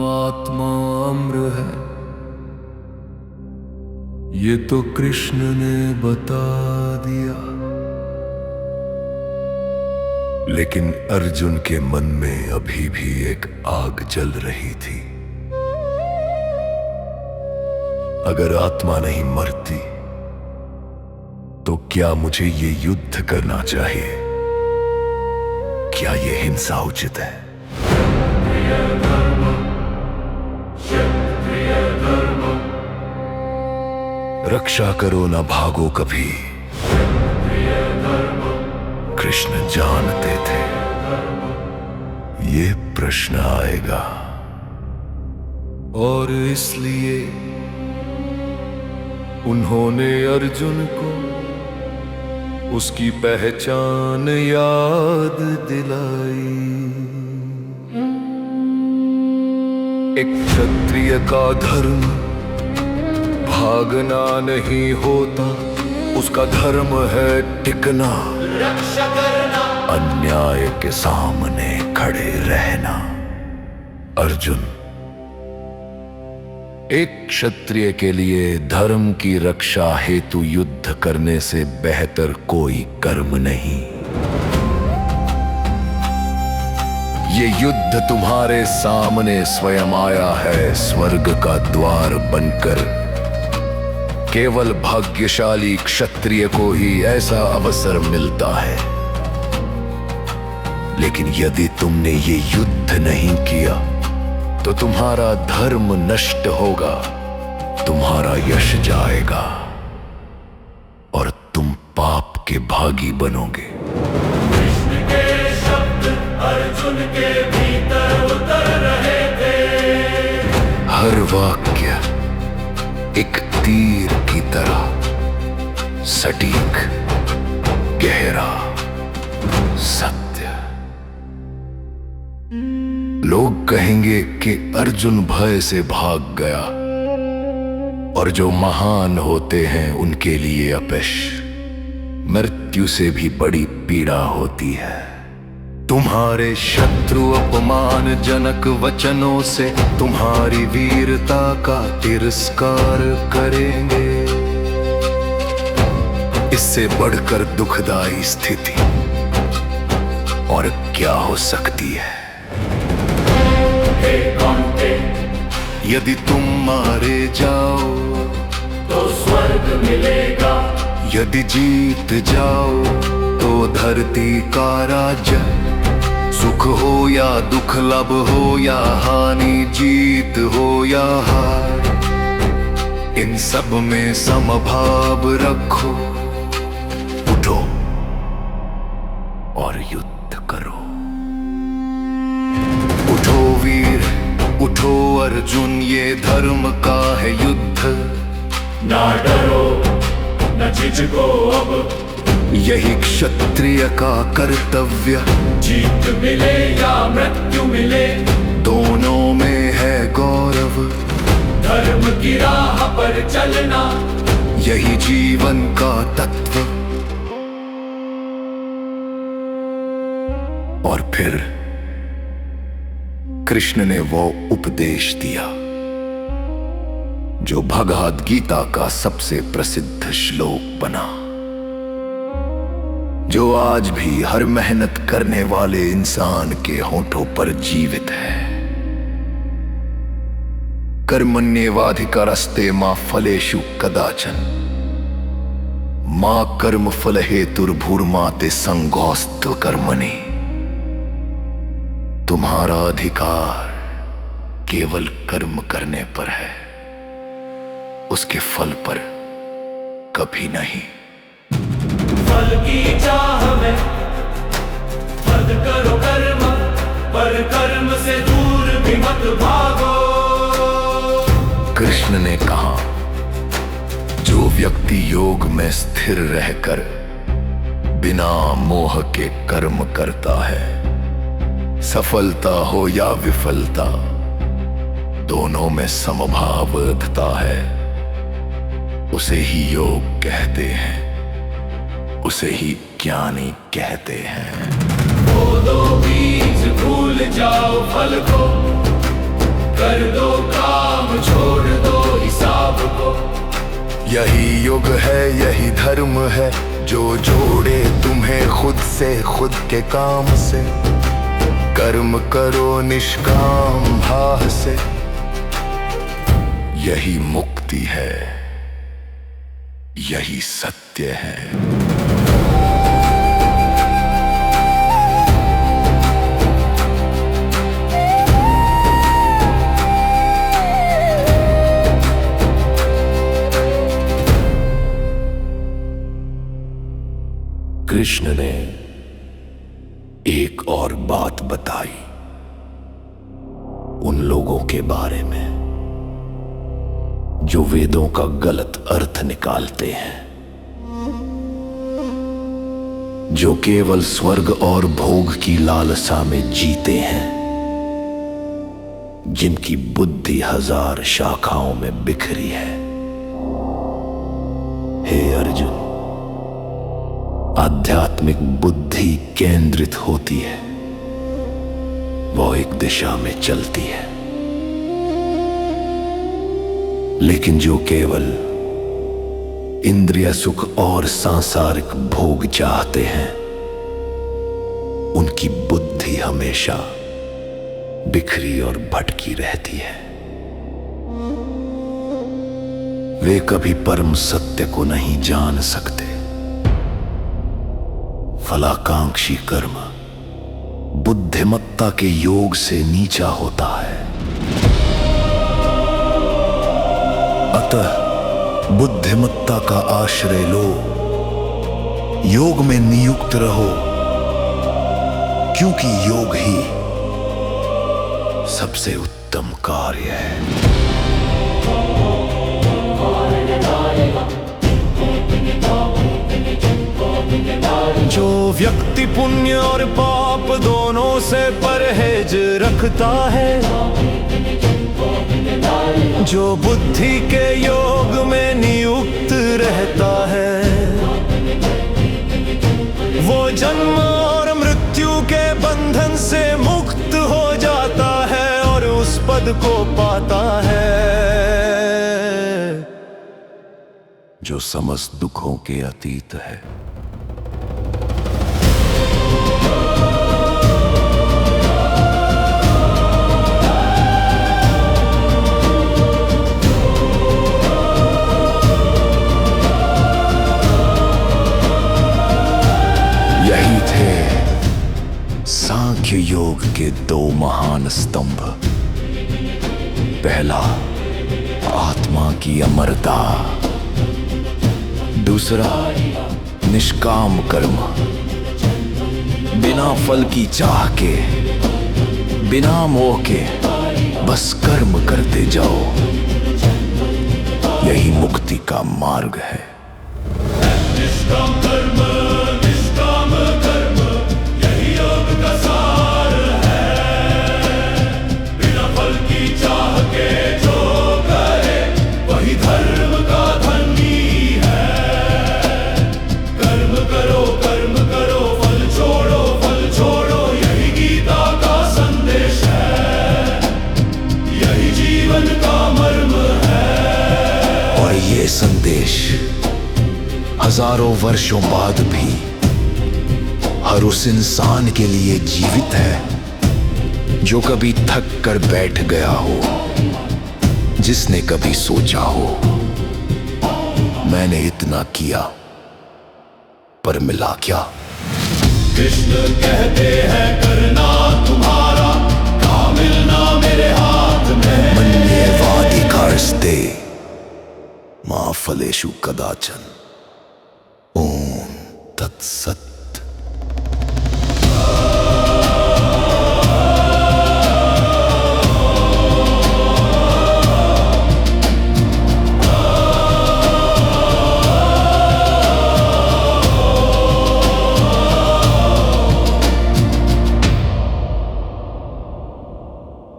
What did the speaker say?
आत्मा अम्र है, ये तो कृष्ण ने बता दिया। लेकिन अर्जुन के मन में अभी भी एक आग जल रही थी। अगर आत्मा नहीं मरती तो क्या मुझे ये युद्ध करना चाहिए? क्या ये हिंसा उचित है? रक्षा करो ना भागो कभी, कृष्ण जानते थे ये प्रश्न आएगा। और इसलिए उन्होंने अर्जुन को उसकी पहचान याद दिलाई। एक क्षत्रिय का धर्म भागना नहीं होता, उसका धर्म है टिकना, रक्षा करना, अन्याय के सामने खड़े रहना। अर्जुन, एक क्षत्रिय के लिए धर्म की रक्षा हेतु युद्ध करने से बेहतर कोई कर्म नहीं। ये युद्ध तुम्हारे सामने स्वयं आया है स्वर्ग का द्वार बनकर। केवल भाग्यशाली क्षत्रिय को ही ऐसा अवसर मिलता है। लेकिन यदि तुमने ये युद्ध नहीं किया तो तुम्हारा धर्म नष्ट होगा, तुम्हारा यश जाएगा और तुम पाप के भागी बनोगे। कृष्ण के शब्द अर्जुन के भीतर उतर रहे थे। हर वाक्य एक तीर की तरह सटीक, गहरा, सत्य। लोग कहेंगे कि अर्जुन भय से भाग गया, और जो महान होते हैं उनके लिए अपयश मृत्यु से भी बड़ी पीड़ा होती है। तुम्हारे शत्रु अपमानजनक वचनों से तुम्हारी वीरता का तिरस्कार करेंगे। इससे बढ़कर दुखदाई स्थिति और क्या हो सकती है? यदि तुम मारे जाओ तो स्वर्ग मिलेगा, यदि जीत जाओ तो धरती का राज्य। सुख हो या दुख, लाभ हो या हानि, जीत हो या हार, इन सब में समभाव रखो। उठो और युद्ध करो। उठो वीर, उठो अर्जुन, ये धर्म का है युद्ध। ना डरो न झिझको अब, यही क्षत्रिय का कर्तव्य। जीत मिले या मृत्यु मिले, दोनों में है गौरव। धर्म की राह पर चलना, यही जीवन का तत्व। और फिर कृष्ण ने वो उपदेश दिया जो भगवद गीता का सबसे प्रसिद्ध श्लोक बना, जो आज भी हर मेहनत करने वाले इंसान के होठों पर जीवित है। कर्मण्येवाधिकारस्ते मा फलेषु कदाचन, मा कर्म फल हेतुर्भूर्मा ते संगोऽस्तु कर्मणि। तुम्हारा अधिकार केवल कर्म करने पर है, उसके फल पर कभी नहीं। फल की चाह में मत करो कर्म, पर कर्म से दूर भी मत भागो। कृष्ण ने कहा, जो व्यक्ति योग में स्थिर रहकर बिना मोह के कर्म करता है, सफलता हो या विफलता, दोनों में समभाव रखता है, उसे ही योग कहते हैं, उसे ही ज्ञानी कहते हैं। बो दो बीज भूल जाओ फल को, कर दो काम छोड़ दो हिसाब को। यही युग है, यही धर्म है, जो जोड़े तुम्हें खुद से, खुद के काम से। कर्म करो निष्काम भाव से, यही मुक्ति है, यही सत्य है। कृष्ण ने एक और बात बताई उन लोगों के बारे में जो वेदों का गलत अर्थ निकालते हैं, जो केवल स्वर्ग और भोग की लालसा में जीते हैं, जिनकी बुद्धि 1000 शाखाओं में बिखरी है। हे अर्जुन, आध्यात्मिक बुद्धि केंद्रित होती है, वो एक दिशा में चलती है। लेकिन जो केवल इंद्रिय सुख और सांसारिक भोग चाहते हैं, उनकी बुद्धि हमेशा बिखरी और भटकी रहती है। वे कभी परम सत्य को नहीं जान सकते। फलाकांक्षी कर्म बुद्धिमत्ता के योग से नीचा होता है। अतः बुद्धिमत्ता का आश्रय लो, योग में नियुक्त रहो, क्योंकि योग ही सबसे उत्तम कार्य है। जो व्यक्ति पुण्य और पाप दोनों से परहेज रखता है, जो बुद्धि के योग में नियुक्त रहता है, वो जन्म और मृत्यु के बंधन से मुक्त हो जाता है और उस पद को पाता है जो समस्त दुखों के अतीत है। यही थे सांख्य योग के 2 महान स्तंभ। पहला, आत्मा की अमरता। दूसरा, निष्काम कर्म। बिना फल की चाह के, बिना मोह के, बस कर्म करते जाओ। यही मुक्ति का मार्ग है। निष्काम कर्म, निष्काम कर्म, यही योग का सार है। बिना फल की चाह के जो करे, वही धर्म का धनी है। कर्म करो, फल छोड़ो, यही गीता का संदेश है। यही जीवन का मर्म है। और ये संदेश हजारों वर्षों बाद भी हर उस इंसान के लिए जीवित है जो कभी थक कर बैठ गया हो, जिसने कभी सोचा हो मैंने इतना किया पर मिला क्या। कृष्ण कहते हैं करना तुम्हारा, काम मिलना मेरे हाथ में। मन्येवाधिकारस्ते मा फलेषु कदाचन। ओम तत्सत।